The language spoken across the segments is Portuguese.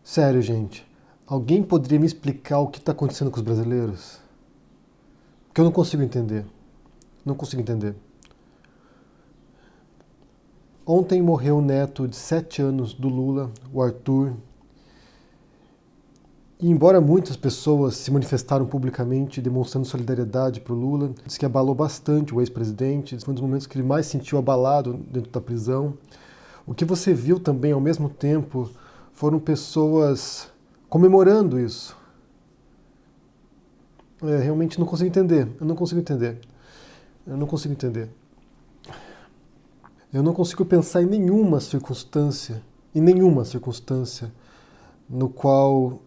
Sério, gente. Alguém poderia me explicar o que está acontecendo com os brasileiros? Porque eu não consigo entender. Não consigo entender. Ontem morreu o neto de 7 anos do Lula, o Arthur. E embora muitas pessoas se manifestaram publicamente demonstrando solidariedade para o Lula, disse que abalou bastante o ex-presidente, foi um dos momentos que ele mais sentiu abalado dentro da prisão. O que você viu também ao mesmo tempo foram pessoas comemorando isso. Realmente não consigo entender. Eu não consigo entender. Eu não consigo entender. Eu não consigo pensar em nenhuma circunstância, no qual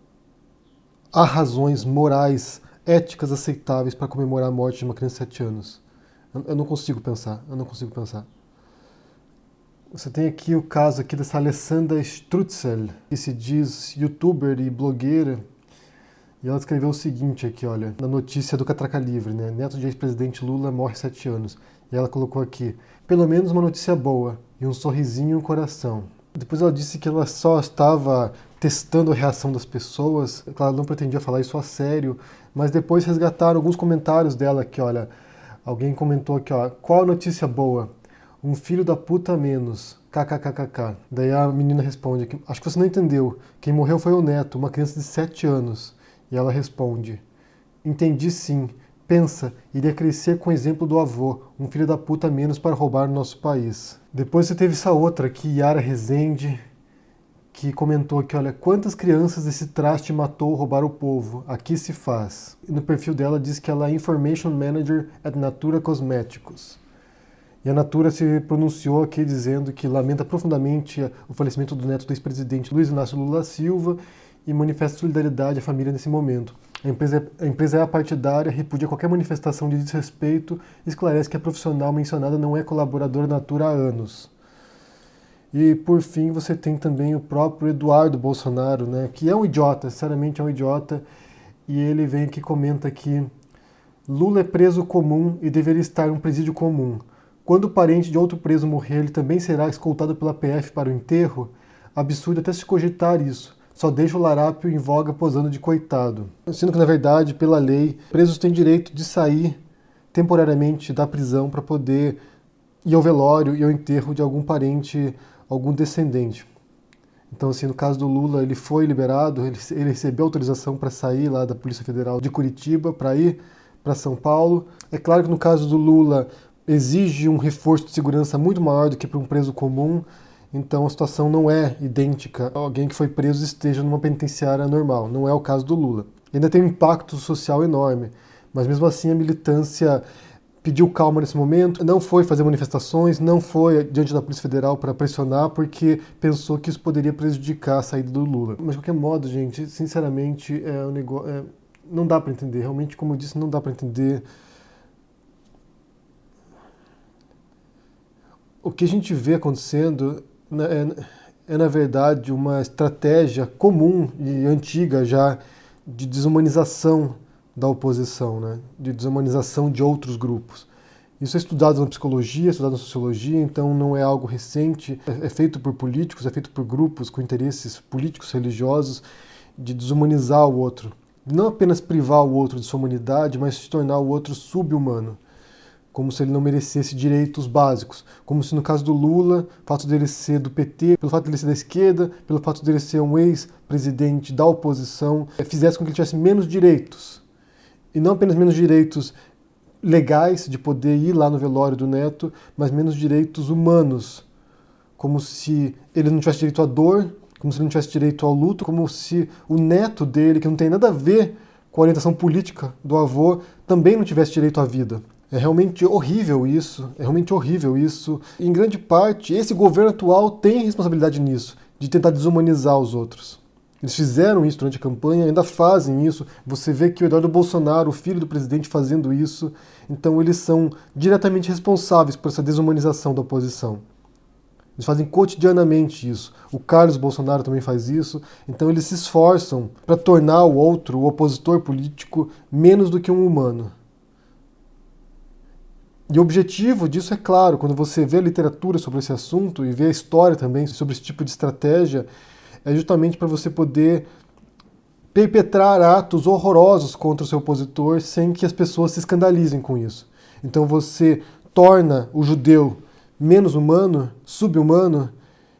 há razões morais, éticas aceitáveis para comemorar a morte de uma criança de 7 anos. Eu não consigo pensar. Eu não consigo pensar. Você tem aqui o caso aqui dessa Alessandra Strutzel, que se diz youtuber e blogueira. E ela escreveu o seguinte aqui, olha, na notícia do Catraca Livre, né? Neto de ex-presidente Lula morre 7 anos. E ela colocou aqui, pelo menos uma notícia boa, e um sorrisinho e um coração. Depois ela disse que ela só estava testando a reação das pessoas, que ela não pretendia falar isso a sério, mas depois resgataram alguns comentários dela aqui, olha. Alguém comentou aqui, ó, qual a notícia boa? Um filho da puta a menos. KKKKK. Daí a menina responde, acho que você não entendeu. Quem morreu foi o neto, uma criança de 7 anos. E ela responde, entendi sim. Pensa, iria crescer com o exemplo do avô, um filho da puta a menos para roubar no nosso país. Depois você teve essa outra aqui, Yara Rezende, que comentou aqui, olha, quantas crianças esse traste matou roubar o povo? Aqui se faz. E no perfil dela diz que ela é Information Manager at Natura Cosméticos. E a Natura se pronunciou aqui dizendo que lamenta profundamente o falecimento do neto do ex-presidente Luiz Inácio Lula Silva e manifesta solidariedade à família nesse momento. A empresa é apartidária, repudia qualquer manifestação de desrespeito e esclarece que a profissional mencionada não é colaboradora da Natura há anos. E, por fim, você tem também o próprio Eduardo Bolsonaro, né, que é um idiota, sinceramente é um idiota, e ele vem aqui e comenta que Lula é preso comum e deveria estar em um presídio comum. Quando o parente de outro preso morrer, ele também será escoltado pela PF para o enterro? Absurdo até se cogitar isso. Só deixa o larápio em voga posando de coitado. Sendo que, na verdade, pela lei, presos têm direito de sair temporariamente da prisão para poder ir ao velório e ao enterro de algum parente, algum descendente. Então, assim, no caso do Lula, ele foi liberado, ele recebeu autorização para sair lá da Polícia Federal de Curitiba, para ir para São Paulo. É claro que no caso do Lula, exige um reforço de segurança muito maior do que para um preso comum, então a situação não é idêntica a alguém que foi preso e esteja numa penitenciária normal. Não é o caso do Lula. Ainda tem um impacto social enorme, mas mesmo assim a militância pediu calma nesse momento, não foi fazer manifestações, não foi diante da Polícia Federal para pressionar, porque pensou que isso poderia prejudicar a saída do Lula. Mas de qualquer modo, gente, sinceramente, não dá para entender. Realmente, como eu disse, não dá para entender. O que a gente vê acontecendo na verdade, uma estratégia comum e antiga já de desumanização da oposição, né? De desumanização de outros grupos. Isso é estudado na psicologia, é estudado na sociologia, então não é algo recente, é feito por políticos, é feito por grupos com interesses políticos, religiosos, de desumanizar o outro. Não apenas privar o outro de sua humanidade, mas se tornar o outro sub-humano. Como se ele não merecesse direitos básicos. Como se no caso do Lula, o fato dele ser do PT, pelo fato dele ser da esquerda, pelo fato dele ser um ex-presidente da oposição, fizesse com que ele tivesse menos direitos. E não apenas menos direitos legais, de poder ir lá no velório do neto, mas menos direitos humanos. Como se ele não tivesse direito à dor, como se ele não tivesse direito ao luto, como se o neto dele, que não tem nada a ver com a orientação política do avô, também não tivesse direito à vida. É realmente horrível isso, E, em grande parte, esse governo atual tem responsabilidade nisso, de tentar desumanizar os outros. Eles fizeram isso durante a campanha, ainda fazem isso. Você vê que o Eduardo Bolsonaro, o filho do presidente, fazendo isso. Então eles são diretamente responsáveis por essa desumanização da oposição. Eles fazem cotidianamente isso. O Carlos Bolsonaro também faz isso. Então eles se esforçam para tornar o outro, o opositor político, menos do que um humano. E o objetivo disso é claro, quando você vê a literatura sobre esse assunto e vê a história também sobre esse tipo de estratégia, é justamente para você poder perpetrar atos horrorosos contra o seu opositor sem que as pessoas se escandalizem com isso. Então você torna o judeu menos humano, sub-humano,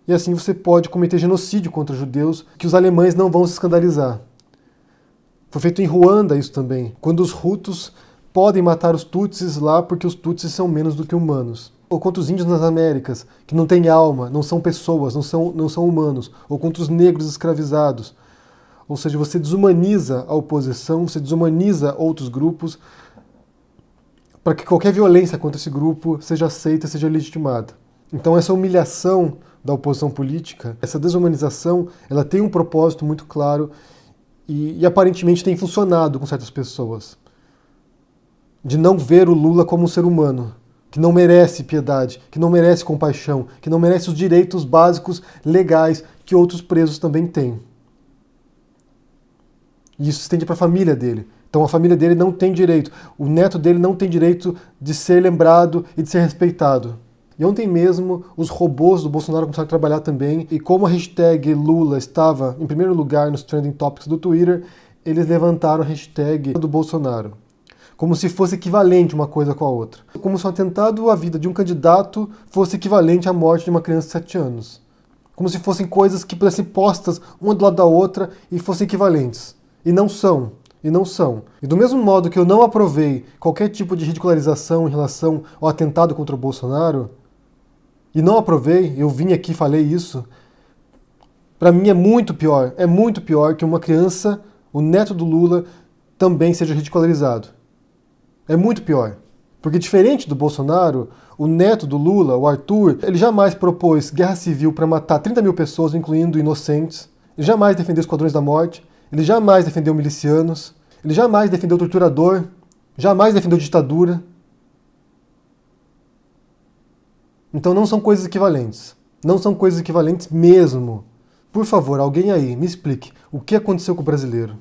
e assim você pode cometer genocídio contra judeus que os alemães não vão se escandalizar. Foi feito em Ruanda isso também, quando os Hutus podem matar os Tutsis lá porque os Tutsis são menos do que humanos. Ou contra os índios nas Américas, que não têm alma, não são pessoas, não são humanos. Ou contra os negros escravizados. Ou seja, você desumaniza a oposição, você desumaniza outros grupos para que qualquer violência contra esse grupo seja aceita, seja legitimada. Então essa humilhação da oposição política, essa desumanização, ela tem um propósito muito claro e aparentemente tem funcionado com certas pessoas. De não ver o Lula como um ser humano, que não merece piedade, que não merece compaixão, que não merece os direitos básicos legais que outros presos também têm. E isso se estende para a família dele. Então a família dele não tem direito, o neto dele não tem direito de ser lembrado e de ser respeitado. E ontem mesmo os robôs do Bolsonaro começaram a trabalhar também, e como a hashtag Lula estava em primeiro lugar nos trending topics do Twitter, eles levantaram a hashtag do Bolsonaro. Como se fosse equivalente uma coisa com a outra. Como se o atentado à vida de um candidato fosse equivalente à morte de uma criança de 7 anos. Como se fossem coisas que pudessem postas uma do lado da outra e fossem equivalentes. E não são. E não são. E do mesmo modo que eu não aprovei qualquer tipo de ridicularização em relação ao atentado contra o Bolsonaro, e não aprovei, eu vim aqui e falei isso, para mim é muito pior que uma criança, o neto do Lula, também seja ridicularizado. É muito pior. Porque diferente do Bolsonaro, o neto do Lula, o Arthur, ele jamais propôs guerra civil para matar 30 mil pessoas, incluindo inocentes. Ele jamais defendeu esquadrões da morte. Ele jamais defendeu milicianos. Ele jamais defendeu torturador. Jamais defendeu ditadura. Então não são coisas equivalentes. Não são coisas equivalentes mesmo. Por favor, alguém aí, me explique o que aconteceu com o brasileiro.